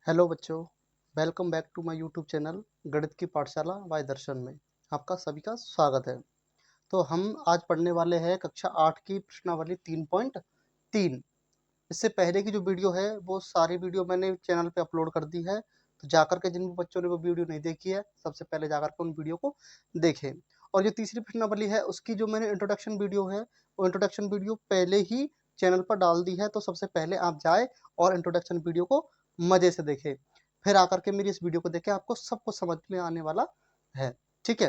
Hello बच्चों, welcome back to my YouTube channel गणित की पाठशाला बाय दर्शन में आपका सभी का स्वागत है। तो हम आज पढ़ने वाले हैं कक्षा 8 की प्रश्नावली 3.3। इससे पहले की जो वीडियो है वो सारी वीडियो मैंने चैनल पे अपलोड कर दी है, तो जाकर के जिन बच्चों ने वो वीडियो नहीं देखी है सबसे पहले जाकर के उन वीडियो को देखें। और जो तीसरी प्रश्नावली है उसकी जो मैंने इंट्रोडक्शन वीडियो है वो इंट्रोडक्शन वीडियो पहले ही चैनल पर डाल दी है, तो सबसे पहले आप जाए और इंट्रोडक्शन वीडियो को मजे से देखें, फिर आकर के मेरी इस वीडियो को देखें, आपको सब कुछ समझ में आने वाला है। ठीक है,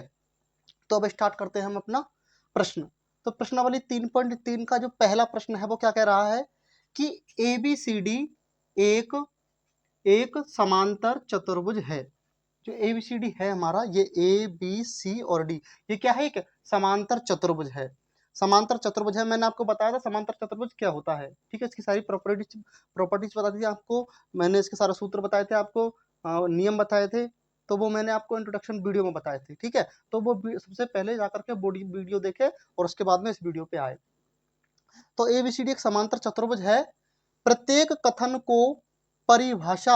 तो अब स्टार्ट करते हैं हम अपना प्रश्न। तो प्रश्नावली 3.3 का जो पहला प्रश्न है वो क्या कह रहा है कि ABCD एक एक समांतर चतुर्भुज है। जो ABCD है हमारा, ये ABC और D, ये क्या है? एक समांतर चतुर्भुज है। समांतर चतुर्भुज है, मैंने आपको बताया था समांतर चतुर्भुज क्या होता है। ठीक है, इसकी सारी प्रॉपर्टीज बता दी थी आपको, मैंने इसके सारे सूत्र बताए थे आपको, नियम बताए थे, तो वो मैंने आपको इंट्रोडक्शन वीडियो में बताए थे। ठीक है, तो वो सबसे पहले जाकर के बॉडी वीडियो देखे और उसके बाद में इस वीडियो पे आए। तो ABCD एक समांतर चतुर्भुज है। प्रत्येक कथन को परिभाषा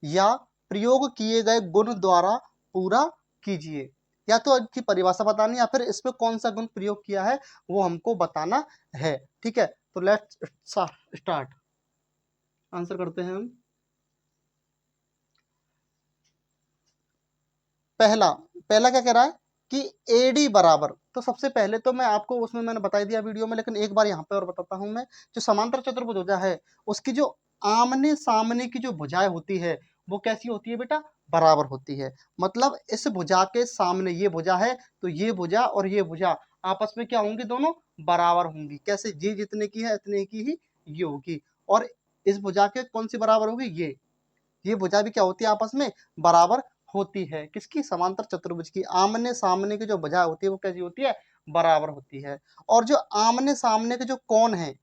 या प्रयोग किए गए गुण द्वारा पूरा कीजिए। या तो इसकी परिभाषा बतानी या फिर इसमें कौन सा गुण प्रयोग किया है वो हमको बताना है। ठीक है, तो लेट्स स्टार्ट, आंसर करते हैं हम। पहला पहला क्या कह रहा है कि AD बराबर, तो सबसे पहले तो मैं आपको उसमें मैंने बता दिया वीडियो में, लेकिन एक बार यहाँ पे और बताता हूँ मैं। जो समांतर चतुर्भुज होता है उसकी जो आमने सामने की जो भुजाएं होती है वो कैसी होती है बेटा? बराबर होती है। मतलब इस भुजा के सामने ये भुजा है तो ये भुजा और ये भुजा आपस में क्या होंगी? दोनों बराबर होंगी। कैसे? ये जितने की है इतने की ही ये होगी। और इस भुजा के कौन सी बराबर होगी? ये भुजा भी क्या होती है? आपस में बराबर होती है। किसकी? समांतर चतुर्भुज की। आमने सामने की जो भुजा होती है वो कैसी होती है? बराबर होती है। और जो आमने सामने के जो कोण है,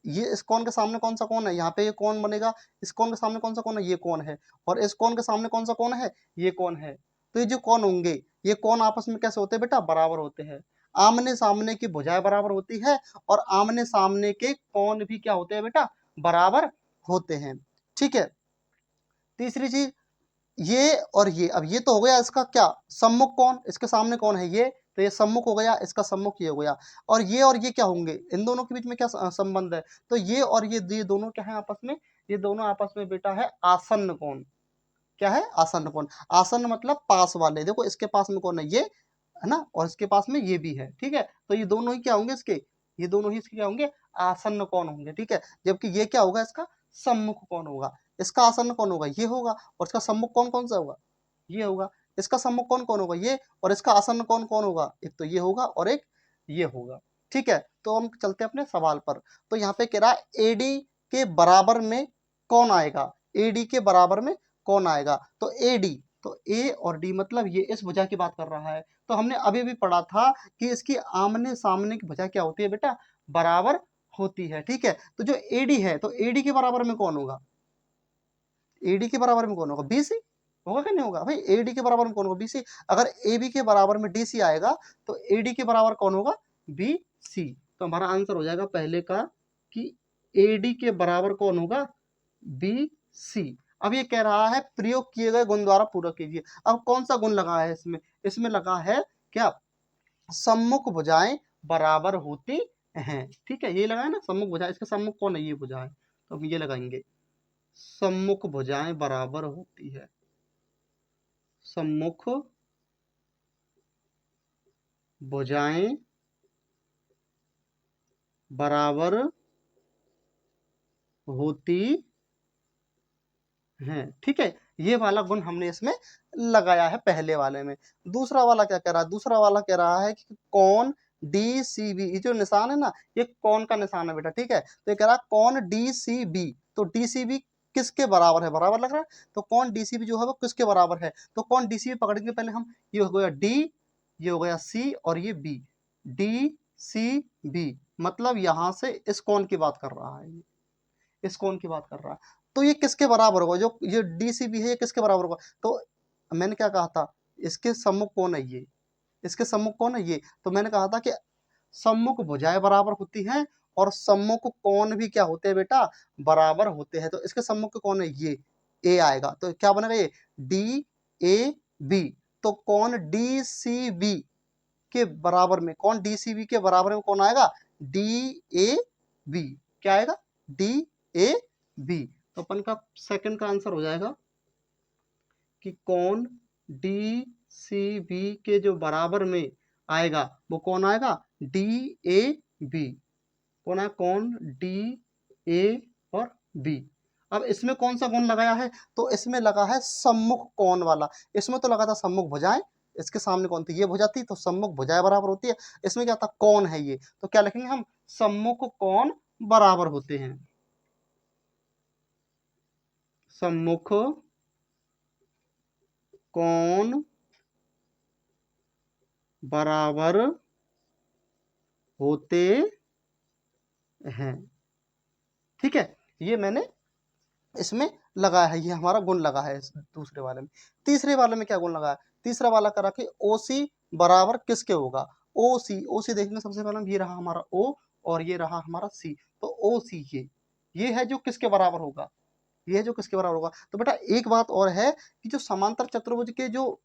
ये इस कोण के सामने कौन सा कोण है? यहाँ पे ये कोण बनेगा। इस कोण के सामने कौन सा कोण है? ये कोण है। और इस कोण के सामने कौन सा कोण है? ये कोण है। तो ये जो कोण होंगे ये कोण आपस में कैसे होते हैं बेटा? बराबर होते हैं। आमने सामने की भुजाएं बराबर होती है और आमने सामने के कोण भी क्या होते हैं बेटा? बराबर होते हैं। ठीक है, तीसरी चीज, ये और ये, अब ये तो हो गया इसका क्या? सम्मुख कोण, इसके सामने कौन है? ये, तो ये सम्मुख हो गया, इसका सम्मुख ये हो गया। और ये क्या होंगे? इन दोनों के बीच में क्या संबंध है? तो ये और ये दोनों क्या है आपस में? ये दोनों आपस में बेटा है आसन्न कोण। क्या है? आसन्न कोण। आसन्न मतलब पास वाले। देखो इसके पास में कौन है? ये है ना, और इसके पास में ये भी है। ठीक है, तो ये दोनों ही क्या होंगे इसके? ये दोनों ही इसके क्या होंगे? आसन्न कोण होंगे। ठीक है, जबकि ये क्या होगा? इसका सम्मुख कोण होगा। इसका आसन्न कौन होगा? ये होगा। और इसका सम्मुख कौन कौन सा होगा? ये होगा। इसका सम्मुख कौन कौन होगा? ये। और इसका आसन्न कौन कौन होगा? एक तो ये होगा और एक ये होगा। ठीक है, तो हम चलते हैं अपने सवाल पर। तो यहाँ पे कह रहा है AD के बराबर में कौन आएगा? AD के बराबर में कौन आएगा? तो AD, तो A और D, मतलब ये इस भुजा की बात कर रहा है। तो हमने अभी भी पढ़ा था कि इसकी आमने सामने की भुजा क्या होती है बेटा? बराबर होती है। ठीक है, तो जो AD है तो AD के बराबर में कौन होगा? AD के बराबर में कौन होगा? BC होगा कि नहीं होगा भाई? AD के बराबर में कौन होगा? BC। अगर AB के बराबर में DC आएगा तो AD के बराबर कौन होगा? BC। तो हमारा आंसर हो जाएगा पहले का कि AD के बराबर कौन होगा? BC। अब ये कह रहा है प्रयोग किए गए गुण द्वारा पूरा कीजिए। अब कौन सा गुण लगा है इसमें? इसमें लगा है क्या? सम्मुख भुजाएं बराबर होती हैं। ठीक है, ये लगा है ना सम्मुख भुजाएं। इसका सम्मुख कौन है? ये भुजा है, तो हम ये लगाएंगे। सम्मुख भुजाएं बराबर होती है। सम्मुख भुजाएं बराबर होती हैं। ठीक है, ये वाला गुण हमने इसमें लगाया है पहले वाले में। दूसरा वाला क्या कह रहा है? दूसरा वाला कह रहा है कि कौन DCB, ये जो निशान है ना, ये कौन का निशान है बेटा? ठीक है, तो ये कह रहा है कौन DCB, तो DCB किसके बराबर है? बराबर लग रहा है, तो कौन DCB जो है वो किसके बराबर है? तो कौन DCB पकड़ेंगे पहले हम। ये हो गया D, ये हो गया C और ये B। DCB मतलब यहां से इस कौन की बात कर रहा है, इस कोण की बात कर रहा है। तो ये किसके बराबर होगा? जो ये DCB है ये किसके बराबर होगा? तो मैंने क्या कहा था? इसके सम्मुख कौन है? ये। इसके सम्मुख कौन है? ये। तो मैंने कहा था कि सम्मुख भुजाएं बराबर होती हैं और सम्मुख कोण भी क्या होते हैं बेटा? बराबर होते हैं। तो इसके सम्मुख कौन है? ये। ए आएगा। तो क्या बनेगा ये डी ए बी। तो कौन डी सी बी के बराबर में, कौन डी सी बी के बराबर में कौन आएगा, डी ए बी। क्या आएगा, डी ए बी। तो अपन का सेकंड का आंसर हो जाएगा कि कौन डी सी बी के जो बराबर में आएगा वो कौन आएगा, डी ए बी। कौन है, कौन डी ए और बी। अब इसमें कौन सा गुण लगाया है, तो इसमें लगा है सम्मुख कोण वाला। इसमें तो लगा था सम्मुख भुजाएं, इसके सामने कौन थी, ये भुजा थी, तो सम्मुख भुजाएं बराबर होती है। इसमें क्या था, कौन है ये, तो क्या लिखेंगे हम, सम्मुख कोण बराबर होते हैं, सम्मुख कोण बराबर होते हैं। ठीक है, ये मैंने इसमें लगाया है, ये हमारा गुण लगा है इस दूसरे वाले में। तीसरे वाले में क्या गुण लगा है, तीसरा वाला करा कि ओ सी बराबर किसके होगा, ओ सी देखेंगे सबसे पहले, ये रहा हमारा ओ और ये रहा हमारा सी। तो ओ सी ये है जो किसके बराबर होगा, ये है जो किसके बराबर होगा। तो बेटा एक बात और है कि जो समांतर चतुर्भुज के जो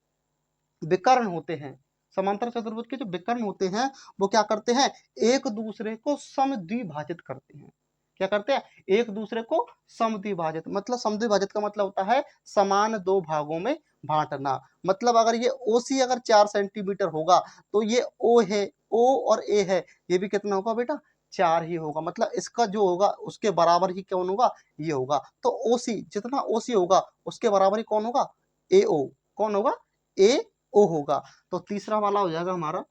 विकर्ण होते हैं, समांतर चतुर्भुज के जो विकर्ण होते हैं वो क्या करते हैं, एक दूसरे को समद्विभाजित करते हैं। क्या करते हैं, एक दूसरे को समद्विभाजित, मतलब समद्विभाजित का मतलब होता है समान दो भागों में बांटना। मतलब अगर ये ओसी अगर 4 सेंटीमीटर होगा तो ये ओ है, ओ और ए है, ये भी कितना होगा बेटा, 4 ही होगा। मतलब इसका जो होगा उसके बराबर ही कौन होगा, ये होगा। तो ओसी जितना ओसी होगा उसके बराबर ही कौन होगा, ए ओ। कौन होगा, ए ओ होगा। तो तीसरा वाला हो जाएगा हमारा,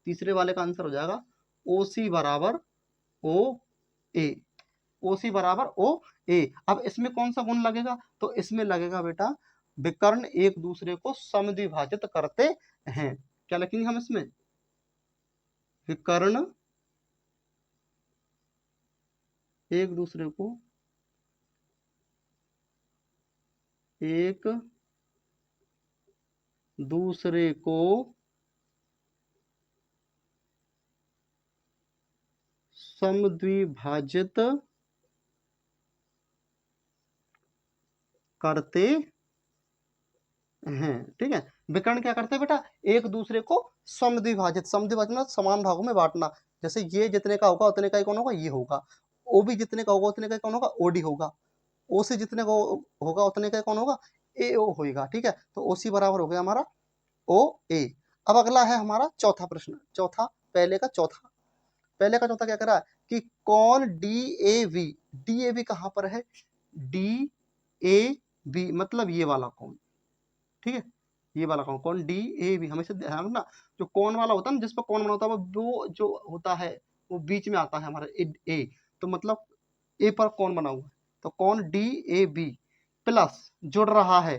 तीसरे वाले का आंसर हो जाएगा ओ सी बराबर ओ ए, ओ सी बराबर ओ ए। अब इसमें कौन सा गुण लगेगा, तो इसमें लगेगा बेटा विकर्ण एक दूसरे को समद्विभाजित करते हैं। क्या लिखेंगे हम इसमें, विकर्ण एक दूसरे को एक दूसरे को समद्विभाजित करते हैं। ठीक है, विकर्ण क्या करते हैं बेटा, एक दूसरे को समद्विभाजित, समद्विभाजित मतलब समान भागों में बांटना। जैसे ये जितने का होगा उतने का ही कौन होगा, ये होगा। ओ भी जितने का होगा उतने का ही कौन होगा, ओडी होगा। ओ से जितने का होगा उतने का कौन होगा, ए ओ होगा। ठीक है, तो ओ सी बराबर हो गया हमारा ओ ए। अब अगला है हमारा चौथा प्रश्न, चौथा, पहले का चौथा, पहले का चौथा क्या करा कि कौन D A V, D A V कहां पर है, डी ए बी मतलब ये वाला कौन। ठीक है, ये वाला कौन, कौन डी ए बी, हमेशा ध्यान रखना जो कौन वाला होता है ना, जिस पर कौन बना होता है वो जो होता है वो बीच में आता है हमारा ए। तो मतलब ए पर कौन बना हुआ है, तो कौन डी ए बी प्लस जुड़ रहा है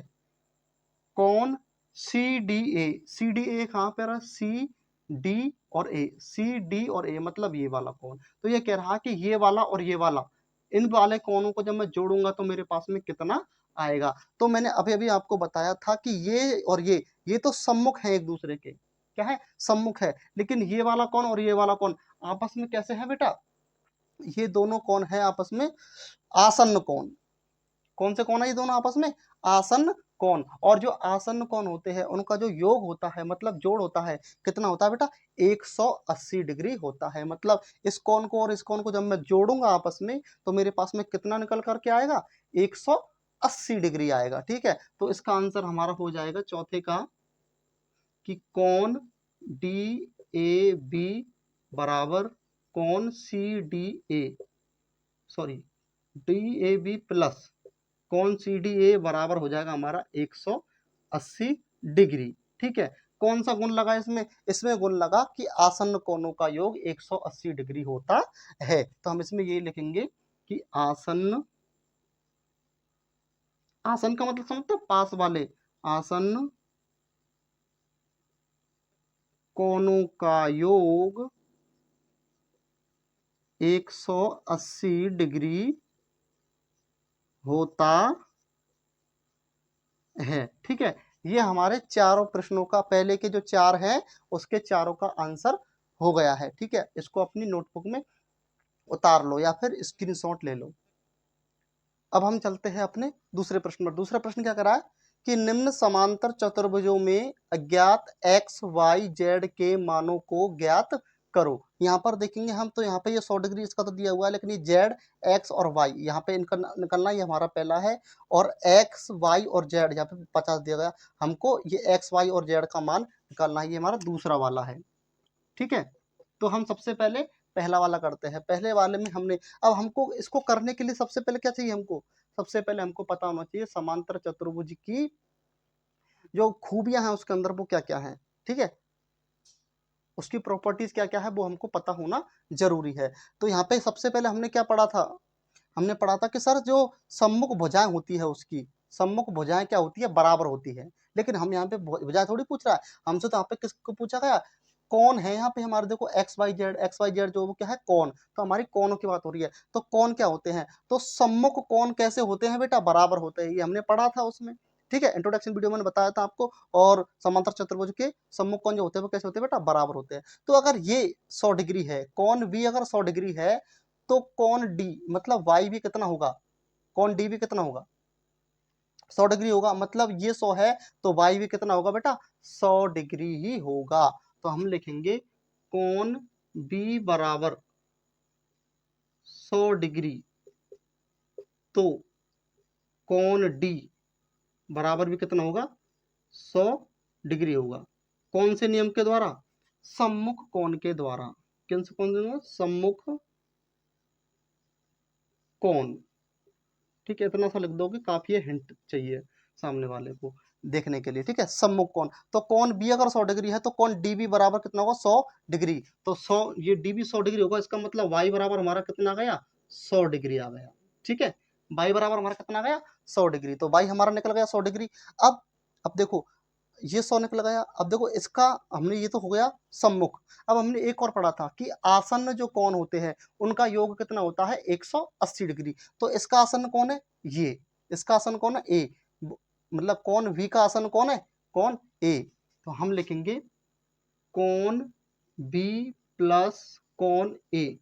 कौन सी डी ए, सी डी ए कहां पर है, सी डी और ए, सी डी और ए मतलब ये वाला कौन। तो ये कह रहा है कि ये वाला और ये वाला, इन वाले कोणों को जब मैं जोड़ूंगा तो मेरे पास में कितना आएगा। तो मैंने अभी अभी आपको बताया था कि ये और ये तो सम्मुख है एक दूसरे के, क्या है, सम्मुख है। लेकिन ये वाला कौन और ये वाला कौन आपस में कैसे है बेटा, ये दोनों कौन है आपस में आसन्न कौन। कौन से कौन है ये दोनों आपस में, आसन्न कौन। और जो आसन्न कौन होते हैं उनका जो योग होता है, मतलब जोड़ होता है, कितना होता है बेटा, 180 डिग्री होता है। मतलब इस कौन को और इस कौन को जब मैं जोड़ूंगा आपस में तो मेरे पास में कितना निकल करके आएगा, 180 डिग्री आएगा। ठीक है, तो इसका आंसर हमारा हो जाएगा चौथे का कि कौन डी ए बी बराबर कौन सी D A, sorry D A B plus कौन सी डी ए बराबर हो जाएगा हमारा 180 डिग्री। ठीक है, कौन सा गुण लगा इसमें, इसमें गुण लगा कि आसन्न कोणों का योग 180 डिग्री होता है। तो हम इसमें ये लिखेंगे कि आसन्न, आसन का मतलब समझते हो पास वाले, आसन्न कोणों का योग 180 डिग्री होता है। ठीक है, ये हमारे चारों प्रश्नों का, पहले के जो चार हैं उसके चारों का आंसर हो गया है। ठीक है, इसको अपनी नोटबुक में उतार लो या फिर स्क्रीनशॉट ले लो। अब हम चलते हैं अपने दूसरे प्रश्न पर। दूसरा प्रश्न क्या करा है कि निम्न समांतर चतुर्भुजों में अज्ञात x, y, z के मानों को ज्ञात करो। यहाँ पर देखेंगे हम तो यहाँ पे ये 100 डिग्री इसका तो दिया हुआ है, लेकिन ये z, x और y यहाँ पे इनका निकलना ये हमारा पहला है, और x, y और z यहाँ पे 50 दिया गया, हमको ये x, y और z का मान निकालना है, ये हमारा दूसरा वाला है। ठीक है, तो हम सबसे पहले पहला वाला करते हैं। पहले वाले में हमने, अब हमको इसको करने के लिए सबसे पहले क्या चाहिए, हमको सबसे पहले हमको पता होना चाहिए समांतर चतुर्भुज की जो खूबियां हैं उसके अंदर वो क्या क्या है। ठीक है, उसकी प्रॉपर्टीज क्या क्या है वो हमको पता होना जरूरी है। तो यहाँ पे सबसे पहले हमने क्या पढ़ा था, हमने पढ़ा था कि सर जो सम्मुख भुजाएं होती है उसकी सम्मुख भुजाएं क्या होती है, बराबर होती है। लेकिन हम यहाँ पे भुजाएं थोड़ी पूछ रहा है हमसे, तो यहाँ पे किसको पूछा गया, कौन है। यहाँ पे हमारे देखो एक्स वाई जेड जो वो क्या है, कौन, तो हमारी कोणों की बात हो रही है। तो कौन क्या होते हैं, तो सम्मुख कोण कैसे होते हैं बेटा, बराबर होते हैं, ये हमने पढ़ा था उसमें। ठीक है, इंट्रोडक्शन वीडियो मैंने बताया था आपको। और समांतर चतुर्भुज के सम्मुख कोण जो होते हैं वो कैसे होते हैं बेटा, बराबर होते हैं। तो अगर ये 100 डिग्री है, कोण बी अगर 100 डिग्री है, तो कोण डी मतलब वाई भी कितना होगा, कोण डी भी कितना होगा, 100 डिग्री होगा। मतलब ये 100 है तो वाई भी कितना होगा बेटा, 100 डिग्री ही होगा। तो हम लिखेंगे कोण बी बराबर 100 डिग्री, तो कोण डी बराबर भी कितना होगा, 100 डिग्री होगा। कौन से नियम के द्वारा, सम्मुख कोण के द्वारा। कौन से सम्मुख कोण। ठीक है, इतना सा लिख दोगे काफी है, हिंट चाहिए सामने वाले को देखने के लिए। ठीक है, सम्मुख कोण, तो कोण बी अगर 100 डिग्री है तो कोण डी भी बराबर कितना होगा, 100 डिग्री। तो 100, ये डी भी 100 डिग्री होगा, इसका मतलब वाई बराबर हमारा कितना आ गया, 100 डिग्री आ गया। ठीक है, वाई बराबर हमारा कितना आ गया, 100 डिग्री। तो वाई हमारा निकल गया 100 डिग्री। अब देखो ये 100 निकल गया। अब देखो इसका हमने, ये तो हो गया सम्मुख। अब हमने एक और पढ़ा था कि आसन्न जो कोण होते हैं उनका योग कितना होता है, 180 डिग्री। तो इसका आसन्न कौन है, ये इसका आसन्न कौन है, ए, मतलब कोण वी का आसन्न कौन है, कौन ए। तो हम लिखेंगे कोण बी प्लस कोण ए,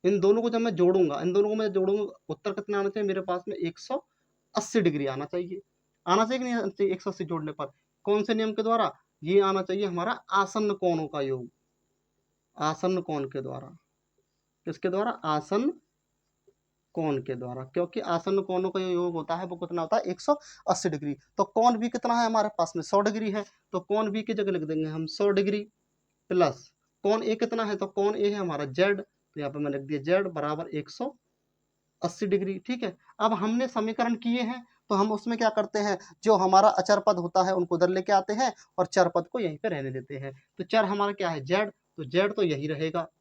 इन दोनों को जब मैं जोड़ूंगा, इन दोनों को मैं जोड़ूंगा, उत्तर कितना आना चाहिए मेरे पास में, 180 डिग्री आना चाहिए। आना चाहिए कि नहीं आना चाहिए, 180 जोड़ने पर कौन से नियम के द्वारा, ये आना चाहिए हमारा आसन्न कोणों का योग, आसन्न कोण के द्वारा। किसके द्वारा, आसन्न कोण के द्वारा, क्योंकि आसन्न कोणों का जो योग होता है वो कितना होता है, 180 डिग्री। तो कोण भी कितना है हमारे पास में, 100 डिग्री है, तो कोण बी की जगह लिख देंगे हम 100 डिग्री प्लस कोण ए कितना है, तो कोण ए है हमारा जेड, तो यहाँ पे मैं लिख दिया जेड बराबर 180 डिग्री। ठीक है, अब हमने समीकरण किए हैं तो हम उसमें क्या करते हैं, जो हमारा अचर पद होता है उनको उधर लेके आते हैं और चर पद को यहीं पे रहने देते हैं। तो चर हमारा क्या है, जेड, तो जेड तो यही रहेगा,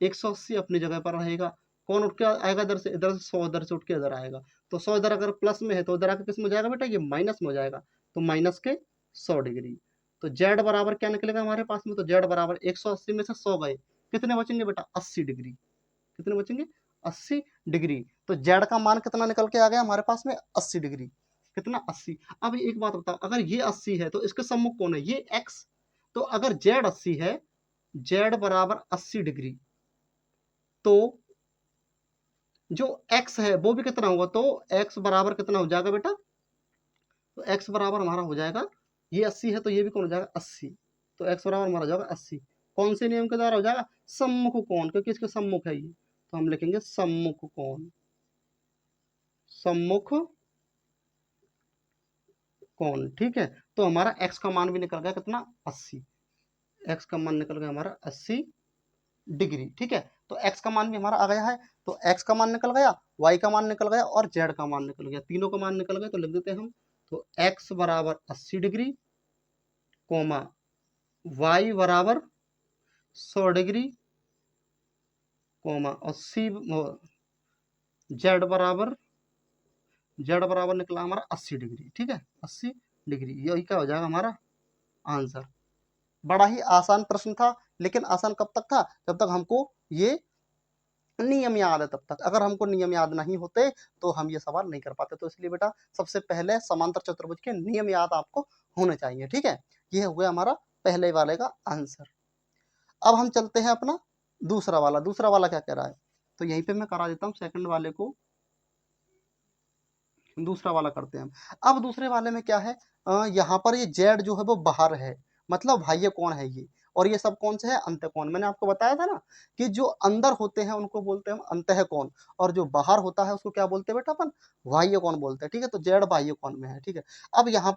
180 अपनी जगह पर रहेगा। कौन उठ के आएगा इधर से, इधर से 100 इधर से उठ के इधर आएगा, तो 100 इधर अगर प्लस में है तो इधर आकर किस में हो जाएगा बेटा, ये माइनस में हो जाएगा, तो माइनस के 100 डिग्री। तो जेड बराबर क्या निकलेगा हमारे पास में, तो जेड बराबर 180 में से 100 गए, कितने बचेंगे बेटा, 80 डिग्री। कितने बचेंगे, 80 डिग्री। तो जेड का मान कितना निकल के आ गया हमारे पास में, 80 डिग्री। कितना, 80। अब एक बात बताओ, अगर ये 80 है तो इसके सम्मुख कौन है, ये x। तो अगर जेड 80 है, जेड बराबर 80 डिग्री, तो जो x है वो भी कितना होगा, तो x बराबर कितना हो जाएगा बेटा, तो x बराबर हमारा हो जाएगा, ये 80 है तो ये भी कौन हो जाएगा, 80। तो x बराबर हमारा हो जाएगा 80। कौन से नियम के द्वारा हो जाएगा, सम्मुख कोण, क्योंकि इसके सम्मुख है ये, तो हम लिखेंगे सम्मुख कोण, सम्मुख कोण। ठीक है, तो हमारा x का मान भी निकल गया कितना, 80। x का मान निकल गया हमारा 80 डिग्री। ठीक है, तो x का मान भी हमारा आ गया है, तो x का मान निकल गया, y का मान निकल गया और z का मान निकल गया, तीनों का मान निकल गया। तो लिख देते हैं हम, तो x बराबर 80 डिग्री, कोमा y बराबर 100 डिग्री, कोमा और z बराबर निकला हमारा 80 डिग्री। ठीक है, 80 डिग्री, यही क्या हो जाएगा हमारा आंसर। बड़ा ही आसान प्रश्न था, लेकिन आसान कब तक था, जब तक हमको ये नियम याद है तब तक। अगर हमको नियम याद नहीं होते तो हम ये सवाल नहीं कर पाते। तो इसलिए बेटा सबसे पहले समांतर चतुर्भुज के नियम याद आपको होने चाहिए। ठीक है, ये हो गया हमारा पहले वाले का आंसर। अब हम चलते हैं अपना दूसरा वाला। दूसरा वाला क्या कह रहा है, तो यहीं पे मैं करा देता हूँ सेकंड वाले को दूसरा वाला करते हैं हम। अब दूसरे वाले में क्या है, यहाँ पर ये जेड जो है वो बाहर है, मतलब बाह्य कोण है ये, और ये सब कौन से है, अंतःकोण। मैंने आपको बताया था ना कि जो अंदर होते हैं उनको बोलते हैं हम अंतःकोण, और जो बाहर होता है उसको क्या बोलते हैं बेटा अपन, बाह्य कोण बोलते हैं। ठीक है, तो जेड बाह्य कोण में है। ठीक है, अब यहाँ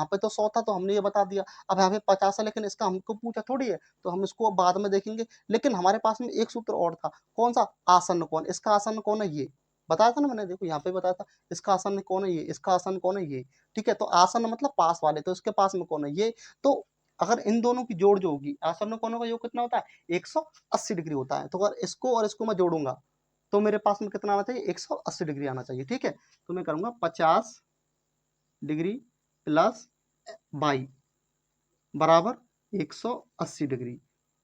पे तो 100 था तो हमने ये बता दिया। अब यहाँ पे 50 है, लेकिन इसका हमको पूछा थोड़ी है, तो हम इसको बाद में देखेंगे। लेकिन हमारे पास में एक सूत्र और था, कौन सा, आसन्न कोण। इसका आसन्न कोण है ये, बताया था ना मैंने, देखो यहाँ पे बताया था, इसका आसन्न कौन है ये, इसका आसन्न कौन है ये। ठीक है, तो आसन्न मतलब पास वाले, तो इसके पास में कौन है ये। तो अगर इन दोनों की जोड़ जो होगी, आसन्न कोणों का योग कितना होता है, 180 डिग्री होता है। तो अगर इसको और इसको मैं जोड़ूंगा तो मेरे पास में कितना आना चाहिए, 180 डिग्री आना चाहिए। ठीक है, तो मैं करूंगा 50 डिग्री प्लस 22 बराबर 180 डिग्री।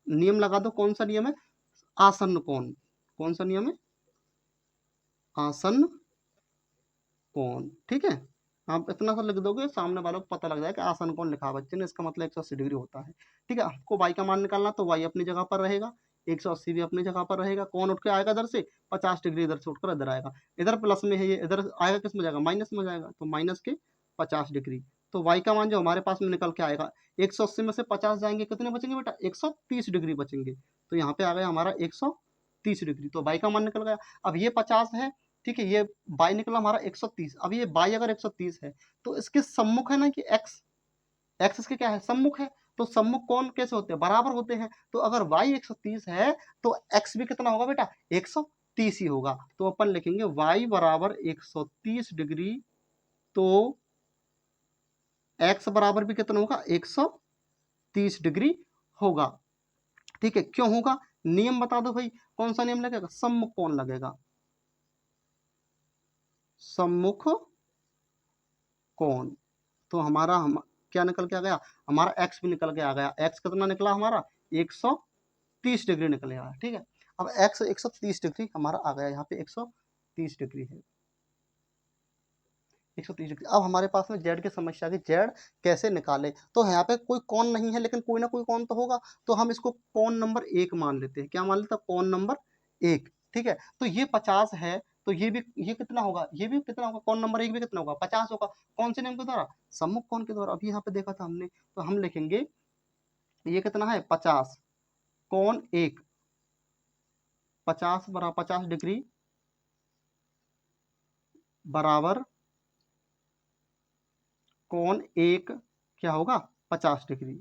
नियम लगा दो, कौन सा नियम है, आसन्न कोण। कौन सा नियम है, आसन्न कोण। ठीक है, आप इतना सा लिख दोगे, सामने वालों को पता लग जाएगा कि आसन कोण लिखा है बच्चे ने, इसका मतलब 180 डिग्री होता है। ठीक है, आपको y का मान निकालना, तो y अपनी जगह पर रहेगा, 180 भी अपनी जगह पर रहेगा। कौन उठ के आएगा इधर से, 50 डिग्री इधर से उठकर इधर आएगा। इधर प्लस में है ये, इधर आएगा किस में जाएगा, माइनस में जाएगा, तो माइनस के 50 डिग्री। तो y का मान जो हमारे पास में निकल के आएगा, 180 में से 50 जाएंगे, कितने बचेंगे बेटा, 130 डिग्री बचेंगे। तो यहाँ पे आ गया हमारा 130 डिग्री, तो y का मान निकल गया। अब ये 50 है, ठीक है, ये बाई निकला हमारा 130। अब ये बाई अगर 130 है तो इसके सम्मुख है ना कि एक्स, एक्स इसके क्या है, सम्मुख है। तो सम्मुख कौन कैसे होते हैं, बराबर होते हैं। तो अगर y 130 है तो x भी कितना होगा बेटा, 130 ही होगा। तो अपन लिखेंगे y बराबर 130 डिग्री, तो x बराबर भी कितना होगा, 130 डिग्री होगा। ठीक है, क्यों होगा, नियम बता दो भाई, कौन सा नियम लगेगा, सम्मुख कौन लगेगा, सम्मुख कौन। तो हमारा क्या निकल के आ गया, हमारा x भी निकल के आ गया। x कितना निकला हमारा, 130 डिग्री निकल आया। ठीक है, अब x 130 डिग्री हमारा आ गया, यहाँ पे 130 डिग्री है, 130 डिग्री। अब हमारे पास में जेड की समस्या की जेड कैसे निकाले, तो यहाँ पे कोई कौन नहीं है, लेकिन कोई ना कोई कौन तो होगा। तो हम इसको कौन नंबर 1 मान लेते हैं, क्या मान लेते हैं, कौन नंबर 1। ठीक है, तो ये 50 है, तो ये भी, ये कितना होगा, ये भी कितना होगा, कौन नंबर 1 भी कितना होगा, 50 होगा। कौन से नियम के द्वारा, सम्मुख कोण के द्वारा। अभी यहाँ पे देखा था हमने, तो हम लिखेंगे ये कितना है, 50 कौन 1, 50 बराबर 50 डिग्री बराबर कौन 1 क्या होगा, 50 डिग्री।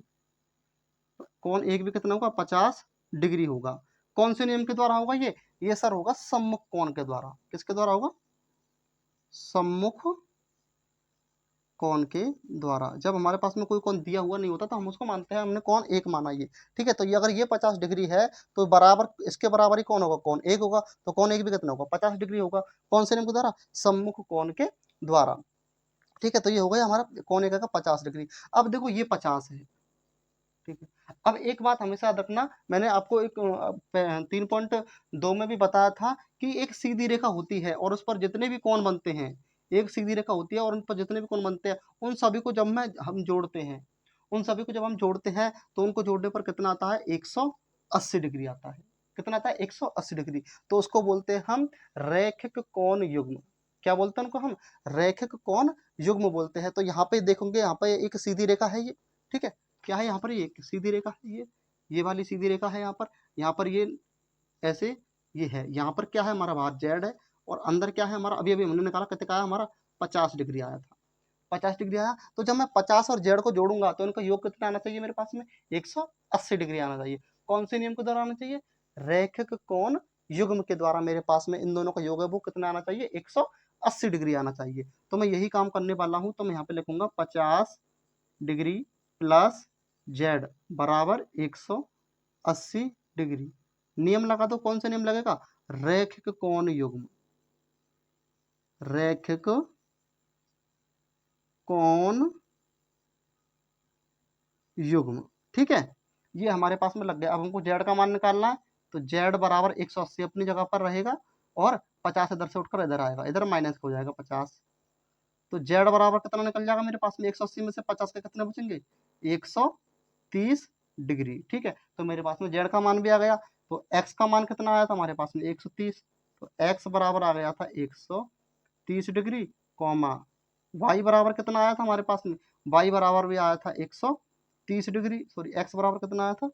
कौन 1 भी कितना होगा, 50 डिग्री होगा। कौन से नियम के द्वारा होगा ये सर होगा सम्मुख कोण के द्वारा। किसके द्वारा होगा, सम्मुख कोण के द्वारा। जब हमारे पास में कोई कोण दिया हुआ नहीं होता तो हम उसको मानते हैं, हमने कौन 1 माना ये। ठीक है, तो ये अगर ये 50 डिग्री है तो बराबर इसके बराबर ही कौन होगा, कौन 1 होगा। तो कौन 1 भी कितना होगा, 50 डिग्री होगा। कौन से नियम के द्वारा, सम्मुख कोण के द्वारा। ठीक है, तो ये हो गया हमारा कौन 1 का 50 डिग्री। अब देखो ये 50 है। ठीक है, अब एक बात हमेशा याद रखना, मैंने आपको एक 3.2 में भी बताया था कि एक सीधी रेखा होती है और उस पर जितने भी कोण बनते हैं, एक सीधी रेखा होती है और उन पर जितने भी कोण बनते हैं, उन सभी को जब हम जोड़ते हैं, उन सभी को जब हम जोड़ते हैं तो उनको जोड़ने पर कितना आता है, 180 डिग्री आता है। कितना आता है, 180 डिग्री। तो उसको बोलते हैं हम रैखिक कोण युग्म। क्या बोलते हैं उनको हम, रैखिक कोण युग्म बोलते हैं। तो यहाँ पे देखोगे, यहाँ पे एक सीधी रेखा है ये। ठीक है, क्या है यहाँ पर, ये सीधी रेखा है, ये वाली सीधी रेखा है यहाँ पर ये ऐसे ये है। यहाँ पर क्या है, हमारा बाहर जेड है और अंदर क्या है हमारा, अभी अभी हमने निकाला कितना आया हमारा, 50 डिग्री आया था, 50 डिग्री आया। तो जब मैं 50 और जेड को जोड़ूंगा तो इनका योग कितना आना चाहिए मेरे पास में, 180 डिग्री आना चाहिए। कौन से नियम के द्वारा आना चाहिए, रैखिक कोण युग्म के द्वारा मेरे पास में इन दोनों का योग है वो कितना आना चाहिए, 180 डिग्री आना चाहिए। तो मैं यही काम करने वाला हूं। तो मैं यहाँ पे लिखूंगा 50 डिग्री प्लस जेड बराबर 180 डिग्री। नियम लगा दो, कौन सा नियम लगेगा, रैखिक कोण युग्म, रैखिक कोण युग्म। ठीक है, ये हमारे पास में लग गया। अब हमको जेड का मान निकालना है, तो जेड बराबर 180 अपनी जगह पर रहेगा और 50 इधर से उठकर इधर आएगा, इधर माइनस हो जाएगा 50। तो जेड बराबर कितना निकल जाएगा मेरे पास में, 180 में से 50 के कितने बचेंगे, 130 डिग्री। ठीक है, तो मेरे पास में जेड का मान भी आ गया। तो एक्स का मान कितना आया था हमारे पास में, 130। तो एक्स बराबर आ गया था 130 डिग्री। कॉमा वाई बराबर कितना आया था हमारे पास में, वाई बराबर भी आया था 130 डिग्री, सॉरी एक्स बराबर कितना आया था,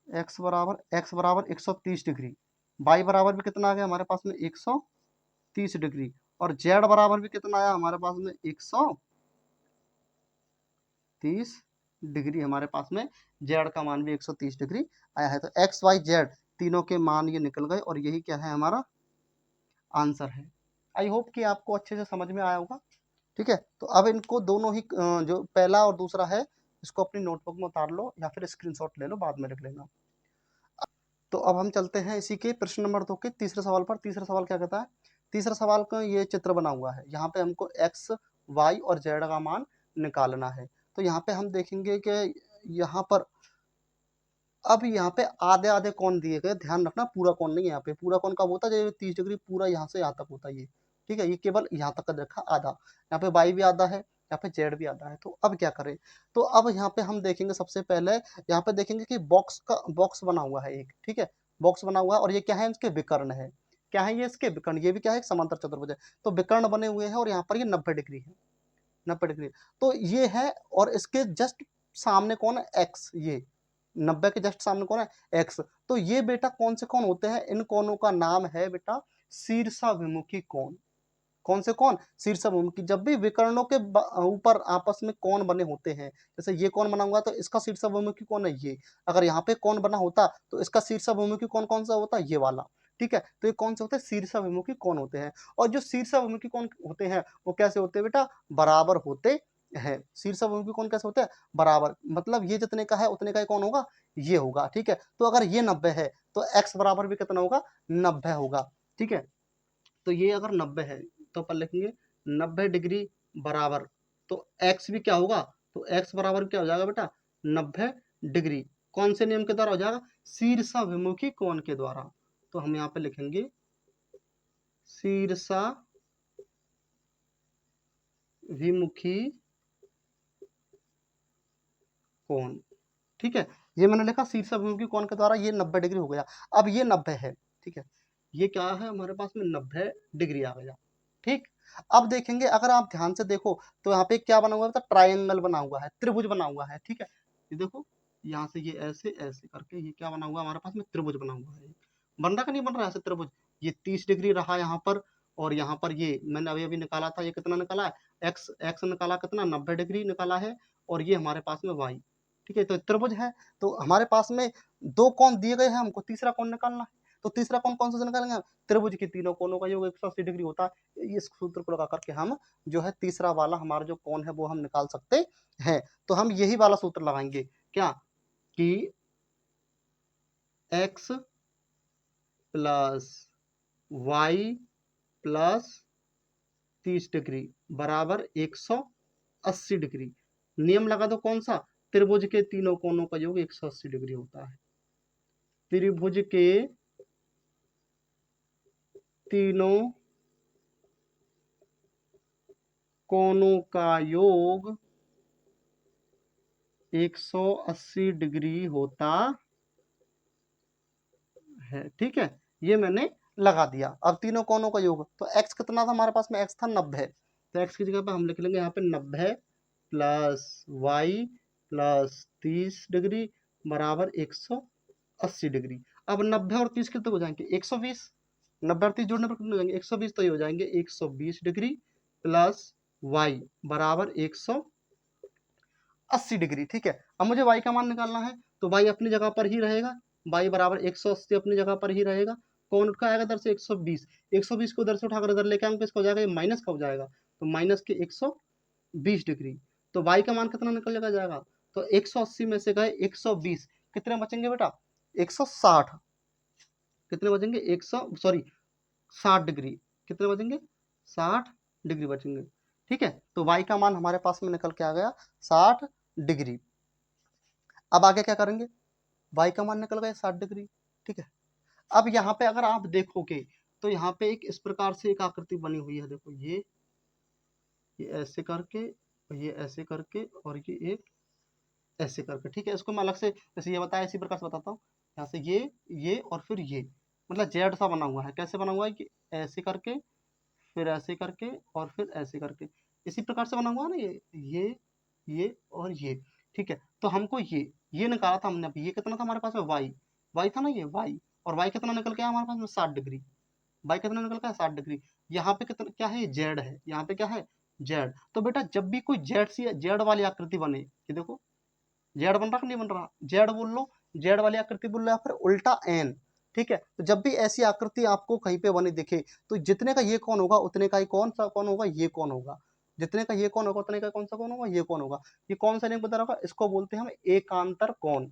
एक्स बराबर 130 डिग्री, वाई बराबर भी कितना आ गया हमारे पास में 130 डिग्री, और जेड बराबर भी कितना आया हमारे पास में 130 डिग्री, हमारे पास में जेड का मान भी 130 डिग्री आया है। तो एक्स वाई जेड तीनों के मान ये निकल गए और यही क्या है हमारा आंसर है। आई होप कि आपको अच्छे से समझ में आया होगा। ठीक है, तो अब इनको दोनों ही जो पहला और दूसरा है इसको अपनी नोटबुक में उतार लो या फिर स्क्रीनशॉट ले लो, बाद में लिख लेना। तो अब हम चलते हैं इसी के प्रश्न नंबर 2 के तीसरे सवाल पर। तीसरा सवाल क्या कहता है, तीसरा सवाल का ये चित्र बना हुआ है, यहाँ पे हमको एक्स वाई और जेड का मान निकालना है। तो यहाँ पे हम देखेंगे कि यहाँ पर अब यहाँ पे आधे आधे कोण दिए गए, ध्यान रखना पूरा कोण नहीं है, यहाँ पे पूरा कोण कब होता है जब 30 डिग्री पूरा यहाँ से यहाँ तक होता है ये, ठीक है, ये केवल यहाँ तक का देखा आधा, यहाँ पे वाई भी आधा है, यहाँ पे जेड भी आधा है। तो अब क्या करें, तो अब यहाँ पे हम देखेंगे सबसे पहले यहाँ पे देखेंगे कि बॉक्स बना हुआ है एक, ठीक है, बॉक्स बना हुआ है और ये क्या है इसके विकर्ण है, क्या है ये इसके विकर्ण, ये भी क्या है एक समांतर चतुर्भुज है, तो विकर्ण बने हुए हैं और यहाँ पर ये 90 डिग्री है, 90 डिग्री, तो ये है और इसके जस्ट सामने कौन है एक्स, ये 90 के जस्ट सामने कौन है एक्स, तो ये बेटा कौन से कोण होते हैं, इन कोणों का नाम है बेटा शीर्षाभिमुखी कोण। कौन से कोण, शीर्षाभिमुखी, जब भी विकर्णों के ऊपर आपस में कोण बने होते हैं, जैसे ये कोण बना हुआ है तो इसका शीर्षाभिमुखी कोण है ये, अगर यहाँ पे कोण बना होता तो इसका शीर्षाभिमुखी कोण कौन सा होता, ये वाला, ठीक है, तो ये कौन से होते हैं शीर्षाभिमुखी कोण होते हैं। और जो शीर्षाभिमुखी कोण होते हैं वो कैसे होते हैं बेटा, बराबर होते हैं, शीर्षाभिमुखी कोण कैसे होते हैं, बराबर, मतलब ये जितने का है उतने का ही कौन होगा, ये होगा, ठीक है, तो अगर ये 90 है तो x बराबर भी कितना होगा, 90 होगा, ठीक है, तो ये अगर 90 है तो अपन लिखेंगे 90 डिग्री बराबर, तो x भी क्या होगा, तो x बराबर क्या हो जाएगा बेटा 90 डिग्री, कौन से नियम के द्वारा हो जाएगा, शीर्षाभिमुखी कोण के द्वारा, तो हम यहाँ पे लिखेंगे शीर्षाभिमुखी कोण, ठीक है, ये मैंने लिखा शीर्षाभिमुखी कोण के द्वारा, ये 90 डिग्री हो गया। अब ये 90 है, ठीक है, ये क्या है हमारे पास में 90 डिग्री आ गया, ठीक। अब देखेंगे अगर आप ध्यान से देखो तो यहाँ पे क्या बना हुआ है, ट्राइंगल बना हुआ है, त्रिभुज बना हुआ है, ठीक है, ये देखो यहाँ से ये ऐसे ऐसे करके ये क्या बना हुआ है हमारे पास में, त्रिभुज बना हुआ है, बन रहा कि नहीं बन रहा है ऐसे त्रिभुज, ये 30 डिग्री रहा यहाँ पर, और यहाँ पर ये मैंने अभी अभी निकाला था, ये कितना निकाला है, एक्स एक्स निकाला कितना 90 डिग्री निकाला है, और ये हमारे पास में वाई, ठीक है, तो त्रिभुज है, तो हमारे पास में दो कोण दिए गए हैं, हमको तीसरा कोण निकालना है, तो तीसरा कोण कौन सा निकालेंगे, त्रिभुज के तीनों कोणों का योग 180 डिग्री होता है, इस सूत्र को लगा करके हम जो है तीसरा वाला हमारा जो कोण है वो हम निकाल सकते हैं। तो हम यही वाला सूत्र लगाएंगे क्या, कि x plus y plus 30 degree बराबर 180 डिग्री, नियम लगा दो कौन सा, त्रिभुज के तीनों कोणों का योग 180 डिग्री होता है, त्रिभुज के तीनों कोणों का योग 180 डिग्री होता है, ठीक है, ये मैंने लगा दिया। अब तीनों कोणों का योग, तो x कितना था हमारे पास में, x था 90, तो x की जगह पे हम लिख लेंगे यहाँ पे 90 प्लस वाई प्लस 30 डिग्री बराबर 180 डिग्री। अब 90 और 30 कितने हो जाएंगे, 120, 90 और 30 जोड़ने पर कितने हो जाएंगे 120, तो ये हो जाएंगे 120 डिग्री प्लस वाई बराबर 180 डिग्री, ठीक है। अब मुझे y का मान निकालना है, तो y अपनी जगह पर ही रहेगा, y बराबर 180 अपनी जगह पर ही रहेगा, कौन का आएगा इधर से 120, 120 को इधर से उठाकर इधर लेके आएंगे, किसका हो जाएगा, ये माइनस का हो जाएगा, तो माइनस के 120 डिग्री, तो y का मान कितना निकल जाएगा, तो 180 में से गए 120, कितने बचेंगे बेटा 160, कितने बचेंगे 60 डिग्री, कितने बचेंगे 60 डिग्री बचेंगे, ठीक है, तो y का मान हमारे पास में निकल के आ गया 60 डिग्री। अब आगे क्या करेंगे, y का मान निकल गया 60 डिग्री, ठीक है। अब यहाँ पे अगर आप देखोगे तो यहाँ पे एक इस प्रकार से एक आकृति बनी हुई है, देखो ये ऐसे करके, ये ऐसे करके, और ये एक ऐसे करके, ठीक है, इसको मैं अलग से जैसे ये बताया इसी प्रकार से बताता हूँ, यहाँ से ये और फिर ये, मतलब जेड सा बना हुआ है, कैसे बना हुआ है कि ऐसे करके फिर ऐसे करके और फिर ऐसे करके, इसी प्रकार से बना हुआ ना ये और ये। ठीक है, तो हमको ये निकाला था हमने। अभी ये कितना था हमारे पास में, वाई था ना, ये वाई, और वाई कितना निकल के आया हमारे पास में 60 डिग्री। वाई कितना निकल के आया 60 डिग्री। यहाँ पे कितना क्या है, जेड है, यहाँ पे क्या है, जेड। तो बेटा जब भी कोई जेड वाली आकृति बने, ये देखो जेड बन रहा कि नहीं बन रहा, जेड बोल लो, जेड वाली आकृति बोल लो, या फिर उल्टा एन। ठीक है, तो जब भी ऐसी आकृति आपको कहीं पे बनी दिखे, तो जितने का ये कौन होगा उतने का ही कौन सा कौन होगा, ये कौन होगा। जितने का ये कौन होगा उतने का कौन सा कौन होगा, ये कौन होगा। ये कौन सा नहीं बता रहा होगा, इसको बोलते हैं हम एकांतर कौन।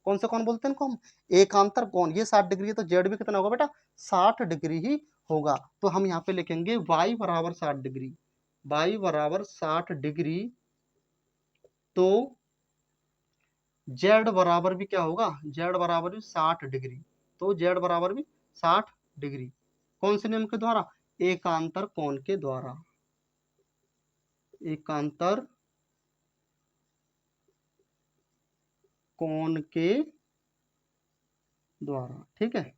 कौन सा कौन बोलते हैं इनको हम, एकांतर कौन। ये 60 डिग्री है तो जेड भी कितना होगा बेटा, 60 डिग्री ही होगा। तो हम यहाँ पे लिखेंगे वाई बराबर 60 डिग्री, वाई बराबर 60 डिग्री। तो जेड बराबर भी क्या होगा, जेड बराबर भी 60 डिग्री। तो जेड बराबर भी 60 डिग्री, कौन से नियम के द्वारा, एकांतर कोण के द्वारा, एकांतर कोण के द्वारा। ठीक है,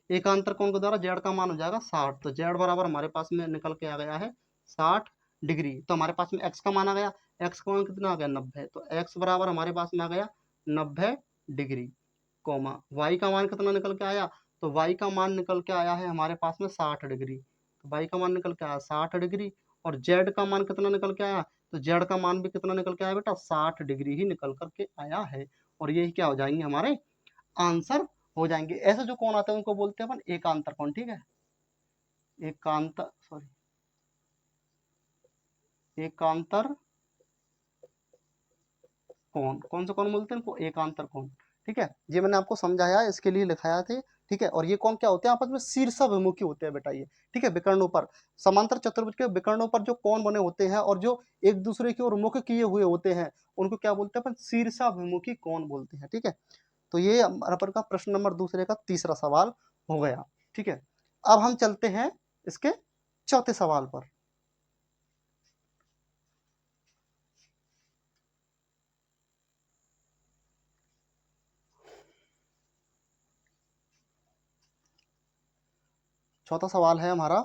एकांतर कोण के द्वारा जेड का मान हो जाएगा 60। तो जेड बराबर हमारे पास में निकल के आ गया है 60 डिग्री। तो हमारे पास में एक्स का मान आ गया, एक्स का मान कितना आ गया, 90। तो एक्स बराबर हमारे पास में आ गया 90 डिग्री, कोमा वाई का मान कितना निकल के आया, तो वाई का मान निकल के आया है हमारे पास में 60 डिग्री। तो वाई का मान निकल के आया 60 डिग्री। और जेड का मान कितना निकल के आया, तो जेड का मान भी कितना निकल के आया बेटा, 60 डिग्री ही निकल करके आया है। और यही क्या हो जाएंगे, हमारे आंसर हो जाएंगे। ऐसे जो कोण आते हैं उनको बोलते हैं अपन एकांतर कोण। ठीक है, एकांतर एकांतर कोण, कौन सा कोण बोलते हैं इनको, एकांतर कोण। ठीक है, ये मैंने आपको समझाया, इसके लिए लिखाया थे। ठीक है, और ये कोण क्या होते हैं, आपस में शीर्षाभिमुखी होते हैं बेटा ये। ठीक है, विकर्णों पर, समांतर चतुर्भुज के विकर्णों पर जो कोण बने होते हैं और जो एक दूसरे की ओर मुख किए हुए होते हैं, उनको क्या बोलते हैं अपन, शीर्षाभिमुखी कोण बोलते हैं। ठीक है, तो ये हमारा अपन का प्रश्न नंबर दूसरे का तीसरा सवाल हो गया। ठीक है, अब हम चलते हैं इसके चौथे सवाल पर। चौथा सवाल है हमारा,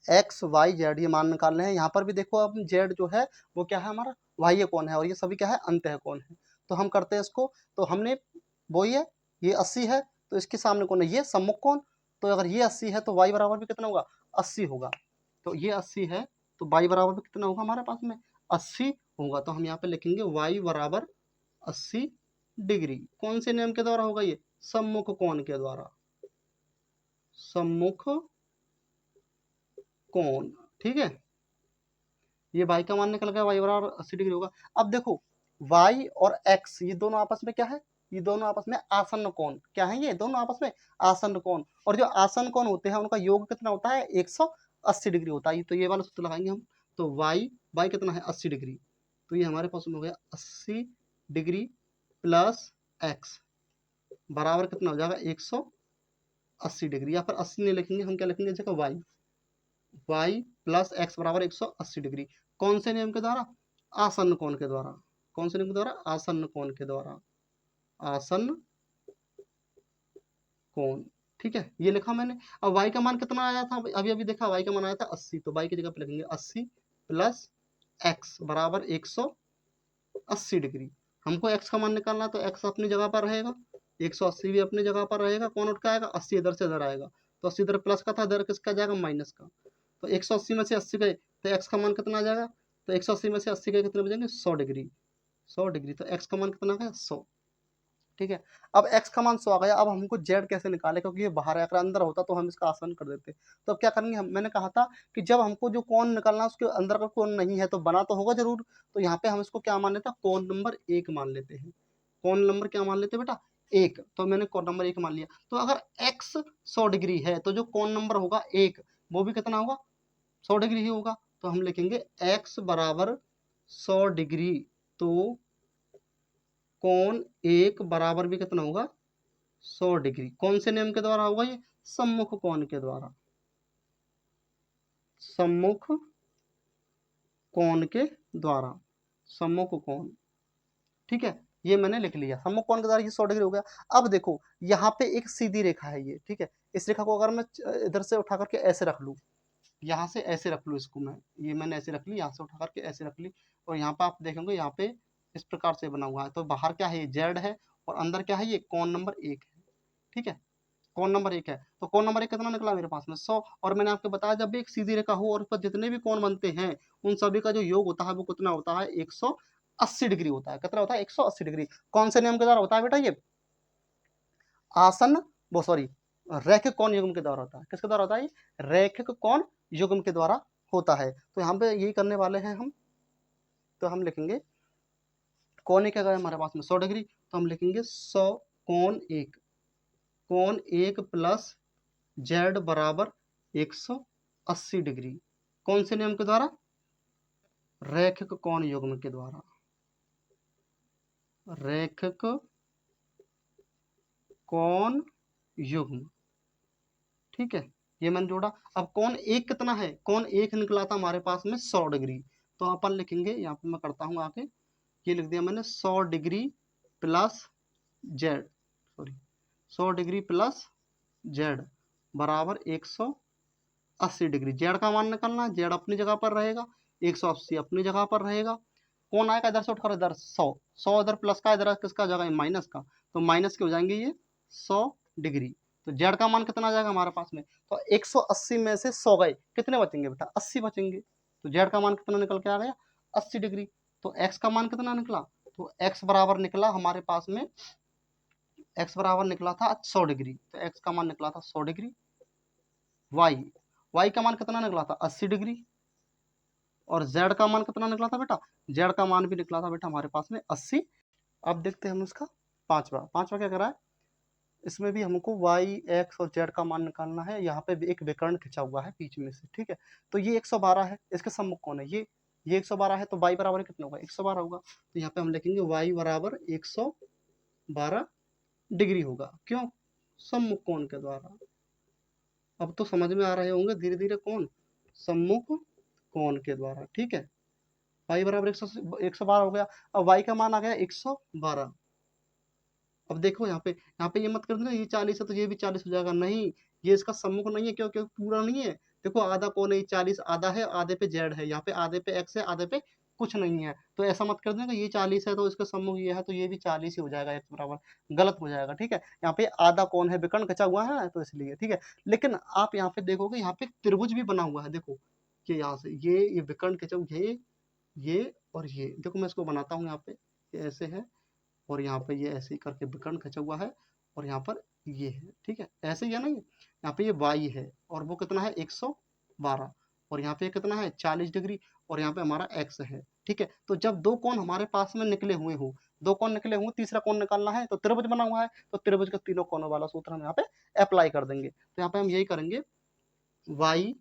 एक्स वाई जेड ये मान निकालने हैं। यहाँ पर भी देखो अब जेड जो है वो क्या है हमारा, बाह्य कोण है, और ये सभी क्या है, अंतः कोण है। तो हम करते हैं इसको, तो हमने वो ये 80 है, तो इसके सामने कौन है, ये सम्मुख कोण। तो अगर ये 80 है तो वाई बराबर भी कितना होगा, 80 होगा। तो ये 80 है तो वाई बराबर भी कितना होगा हमारे पास में, 80 होगा। तो हम यहाँ पे लिखेंगे वाई बराबर 80 डिग्री। कौन से नियम के द्वारा होगा ये, सम्मुख कोण के द्वारा, सम्मुख कोण। ठीक है, ये y का मान निकल गया, y बराबर 80 डिग्री होगा। अब देखो y और x ये दोनों आपस में क्या है, ये दोनों आपस में आसन्न कोण। क्या है ये दोनों आपस में आसन्न कोण। और जो आसन्न कोण होते हैं उनका योग कितना होता है, 180 डिग्री होता है। तो ये वाला सूत्र लगाएंगे हम। तो y कितना है, 80 डिग्री। तो ये हमारे पास में हो गया 80 डिग्री प्लस x बराबर कितना हो जाएगा, 180 डिग्री। या फिर 80 नहीं लिखेंगे हम, क्या लिखेंगे जगह y प्लस एक्स बराबर 180 डिग्री। कौन से नियम के द्वारा, आसन्न कोण के द्वारा। कौन से नियम के द्वारा, आसन्न कोण के द्वारा, आसन्न कोण। ठीक है, ये लिखा मैंने। अब y का मान कितना आया था, अभी अभी देखा, y का मान आया था 80। तो y की जगह पे लिखेंगे 80 प्लस x बराबर 180 डिग्री। हमको x का मान निकालना है, तो x अपनी जगह पर रहेगा, 180 भी अपनी जगह पर रहेगा। कौन उठ के आएगा, 80 इधर से इधर आएगा। तो 80 इधर प्लस का था, इधर किसका जाएगा, माइनस का। तो 180 में से 80 गए तो x का मान कितना आ जाएगा, तो 180 में से 80 गए कितने बचेंगे, 100 डिग्री। 100 डिग्री, तो x का मान कितना आ गया, 100। ठीक है, अब x का मान 100 आ गया। अब हमको z कैसे निकाले, क्योंकि ये बाहर है, अगर अंदर होता तो हम इसका आसान कर देते। तो अब क्या करेंगे हम, मैंने कहा था कि जब हमको जो कोण निकालना है उसके अंदर का कोण नहीं है तो बना तो होगा जरूर। तो यहाँ पे हम इसको क्या मान लेते हैं, कोण नंबर 1 मान लेते हैं। कोण नंबर क्या मान लेते हैं बेटा, 1। तो मैंने कोण नंबर 1 मान लिया। तो अगर x 100 डिग्री है तो जो कोण नंबर होगा 1 वो भी कितना होगा, 100 डिग्री ही होगा। तो हम लिखेंगे x बराबर 100 डिग्री। तो कोण 1 बराबर भी कितना होगा, 100 डिग्री। कौन से नियम के द्वारा होगा ये, सम्मुख कोण के द्वारा, सम्मुख कोण के द्वारा, सम्मुख कोण। ठीक है, ये मैंने लिख लिया, सम्मुख कोण के द्वारा ये 100 डिग्री हो गया। अब देखो यहाँ पे एक सीधी रेखा है ये। ठीक है, इस रेखा को अगर मैं इधर से उठा करके ऐसे रख लूं, यहाँ से ऐसे रख लूँ इसको मैं, ये मैंने ऐसे रख ली, यहाँ से उठा करके ऐसे रख ली, और यहाँ पे आप देखेंगे यहाँ पे इस प्रकार से बना हुआ है। तो बाहर क्या है, ये जेड है, और अंदर क्या है, ये कौन नंबर 1 है। ठीक है, कौन नंबर 1 है। तो कौन नंबर 1 कितना निकला मेरे पास में 100। और मैंने आपको बताया जब भी एक सीधी रेखा हो और उस पर जितने भी कोण बनते हैं उन सभी का जो योग होता है वो कितना होता है, 180 डिग्री होता है। कितना होता है, 180 डिग्री। कौन से नियम के द्वारा होता है बेटा, ये आसन वो सॉरी रैखिक कोण युग्म के द्वारा होता है। किसके द्वारा होता है, रैखिक कोण युग्म के द्वारा होता है। तो यहाँ पे यही करने वाले हैं हम। तो हम लिखेंगे कोण एक अगर हमारे पास में 100 डिग्री, तो हम लिखेंगे 100 कोण 1 प्लस जेड बराबर 180 डिग्री। कौन से नियम के द्वारा, रैखिक कोण युग्म के द्वारा। रैखिक कोण युग्म, ठीक है, ये मैंने जोड़ा। अब कोण 1 कितना है, कोण 1 निकला था हमारे पास में 100 डिग्री। तो अपन लिखेंगे, यहाँ पे मैं करता हूँ आके, ये लिख दिया मैंने 100 degree plus Z, sorry 100 degree plus Z बराबर 180 डिग्री। जेड का मान निकालना है, जेड अपनी जगह पर रहेगा, 180 अपनी जगह पर रहेगा। कौन आएगा इधर से उठकर, इधर 100, 100 इधर प्लस का, इधर किसका जगह माइनस का, तो माइनस के हो जाएंगे ये 100 डिग्री। तो जेड का मान कितना आ जाएगा हमारे पास में, तो 180 में से 100 गए, कितने बचेंगे बेटा, 80 बचेंगे। तो जेड का मान कितना निकल के आ गया, 80 डिग्री। तो एक्स का मान कितना निकला, तो एक्स बराबर निकला हमारे पास में, एक्स बराबर निकला था 100 डिग्री। तो एक्स का मान निकला था 100 डिग्री। वाई, वाई का मान कितना निकला था 80 डिग्री। और जेड का मान कितना निकला था बेटा, जेड का मान भी निकला था बेटा हमारे पास में 80। अब देखते हैं हम उसका पांचवा। पांचवा क्या करा है, इसमें भी हमको वाई एक्स और जेड का मान निकालना है। यहाँ पे एक विकर्ण खिंचा हुआ है बीच में से, ठीक है। तो ये 112 है, इसके सम्मुख कौन है, ये 112 है, तो वाई बराबर कितना होगा, 112 होगा। तो यहाँ पे हम लिखेंगे वाई बराबर 112 डिग्री होगा। क्यों, सम्मुख कोण के द्वारा। अब तो समझ में आ रहे होंगे धीरे धीरे, कौन, सम्मुख कोण के द्वारा, ठीक है। वाई बराबर 112 हो गया। अब वाई का मान आ गया 112। अब देखो यहाँ पे ये मत कर देना ये 40 है तो ये भी 40 हो जाएगा, नहीं, ये इसका सम्मुख नहीं है। क्यों, क्योंकि पूरा नहीं है। देखो आधा कोण है, 40 आधा है, आधे पे जेड है, यहाँ पे आधे पे एक्स है, आधे पे कुछ नहीं है। तो ऐसा मत कर देना ये 40 है तो इसका सम्मुख ये है तो ये भी 40 ही हो जाएगा, एक्स बराबर, गलत हो जाएगा, ठीक है। यहाँ पे आधा कोण है, विकर्ण खचा हुआ है तो इसलिए, ठीक है। लेकिन आप यहाँ पे देखोगे यहाँ पे त्रिभुज भी बना हुआ है, देखो ये यहाँ से ये विकर्ण खचा, ये और ये देखो, मैं इसको बनाता हूँ यहाँ पे, ये ऐसे है, और यहाँ पे ये ऐसे ही करके विकर्ण खचा हुआ है, और यहाँ पर ये है, ठीक है, ऐसे ही है ना। ये यहाँ पे ये वाई है, और वो कितना है 112, और यहाँ पे कितना है 40 डिग्री, और यहाँ पे हमारा एक्स है, ठीक है। तो जब दो कोण हमारे पास में निकले हुए हो, दो कोण निकले हुए, तीसरा कोण निकालना है, तो त्रिभुज बना हुआ है, तो त्रिभुज के तीनों कोणों वाला सूत्र हम यहाँ पे अप्लाई कर देंगे। तो यहाँ पे हम यही करेंगे, y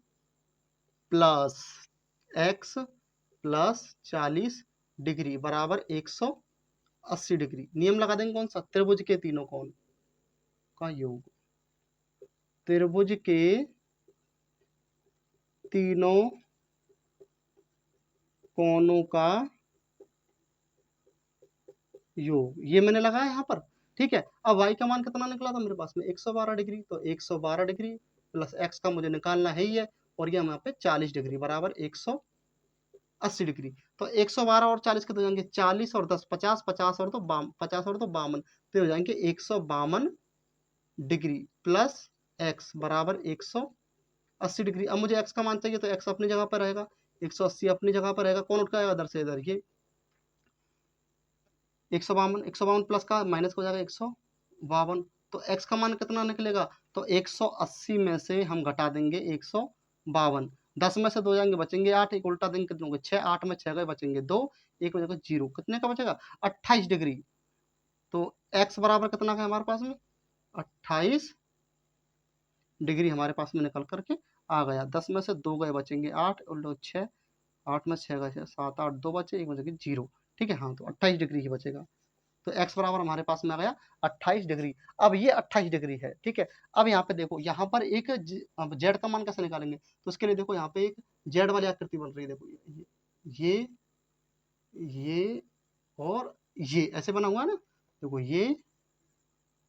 plus x plus 40 degree बराबर 180 डिग्री। नियम लगा देंगे कौन सा, त्रिभुज के तीनों कोण का योग। त्रिभुज के तीनों कोणों का योग, ये मैंने लगाया यहाँ पर, ठीक है। अब y का मान कितना निकला था मेरे पास में 112 डिग्री, तो 112 डिग्री प्लस x का मुझे निकालना है ही है, और ये यहाँ पे 40 डिग्री बराबर 180 डिग्री। तो 112 और 40 कितने हो जाएंगे, 40 और 10 50, 50 और तो 52, तो हो जाएंगे 152 डिग्री प्लस x बराबर 180 डिग्री। अब मुझे x का मान चाहिए, तो x अपनी जगह पर रहेगा, 180 अपनी जगह पर रहेगा, कौन उठ का इधर से इधर, ये 152 प्लस का माइनस हो जाएगा 152। तो x का मान कितना निकलेगा, तो 180 में से हम घटा देंगे 152, 10 में से 2 जाएंगे बचेंगे 8, एक उल्टा देंगे कितने होंगे 6, 8 में 6 गए बचेंगे 2, एक हो जाएगा 0, कितने का बचेगा 28 डिग्री। तो x बराबर कितना का है हमारे पास में 28 डिग्री हमारे पास में निकल करके आ गया। 10 में से 2 गए बचेंगे 8, उल्टो 6, 8 में 6 गए 7, 8 2 बचे, एक बचेगी 0, ठीक है। हाँ, तो 28 डिग्री ही बचेगा। तो x बराबर हमारे पास में आ गया 28 डिग्री। अब ये 28 डिग्री है, ठीक है। अब यहाँ पे देखो, यहाँ पर एक अब जेड का मान कैसे निकालेंगे, तो उसके लिए देखो यहाँ पे एक जेड वाली आकृति बन रही है, देखो ये और ये ऐसे बना हुआ है ना, देखो ये,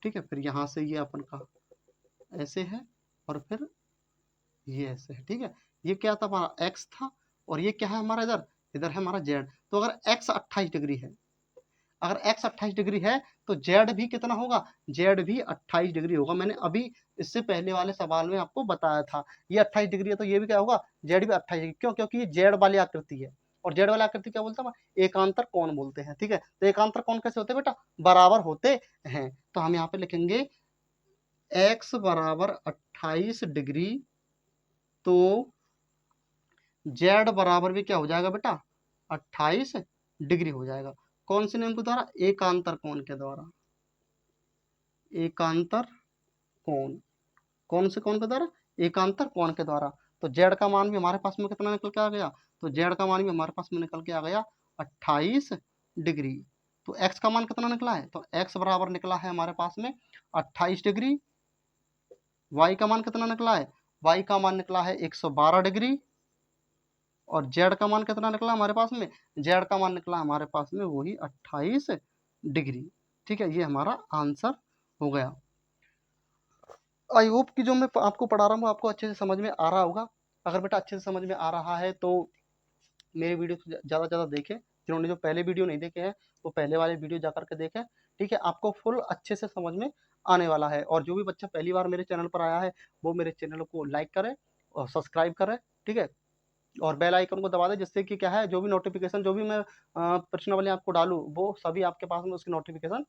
ठीक है। फिर यहाँ से ये अपन का ऐसे है, और फिर ये ऐसे है, ठीक है। ये क्या था हमारा x था, और ये क्या है हमारा इधर, इधर है हमारा z। तो अगर x 28 डिग्री है, अगर x 28 डिग्री है तो z भी कितना होगा, z भी 28 डिग्री होगा। मैंने अभी इससे पहले वाले सवाल में आपको बताया था, ये 28 डिग्री है तो ये भी क्या होगा, z भी 28 डिग्री। क्यों? क्योंकि ये z वाली आकृति है, और z वाली आकृति क्या बोलते हैं, एकांतर कोण बोलते हैं। ठीक है, तो एकांतर कोण कैसे होते हैं बेटा, बराबर होते हैं। तो हम यहाँ पे लिखेंगे x बराबर 28 डिग्री, तो z बराबर भी क्या हो जाएगा बेटा, 28 डिग्री हो जाएगा। कौन से नियम के द्वारा, एकांतर कोण के द्वारा, एकांतर कोण। कौन से कोण के द्वारा, एकांतर कोण के द्वारा। तो z का मान भी हमारे पास में कितना निकल के आ गया, तो z का मान भी हमारे पास में निकल के आ गया 28 डिग्री। तो x का मान कितना निकला है, तो x बराबर निकला है हमारे पास में 28 डिग्री। y का मान कितना निकला है, y का मान निकला है 112 डिग्री। और z का मान कितना निकला हमारे पास में, z का मान निकला हमारे पास में वही 28 डिग्री। ठीक है, ये हमारा आंसर हो गया। आई होप कि जो मैं आपको पढ़ा रहा हूँ आपको अच्छे से समझ में आ रहा होगा। अगर बेटा अच्छे से समझ में आ रहा है तो मेरे वीडियो को ज़्यादा से ज़्यादा देखें। जिन्होंने जो पहले वीडियो नहीं देखे हैं वो पहले वाले वीडियो जा करके देखें। ठीक है, आपको फुल अच्छे से समझ में आने वाला है। और जो भी बच्चा पहली बार मेरे चैनल पर आया है वो मेरे चैनल को लाइक करे और सब्सक्राइब करे। ठीक है, और बेल आइकन को दबा दे, जिससे कि क्या है, जो भी नोटिफिकेशन, जो भी मैं प्रश्नावली आपको डालूँ वो सभी आपके पास में उसकी नोटिफिकेशन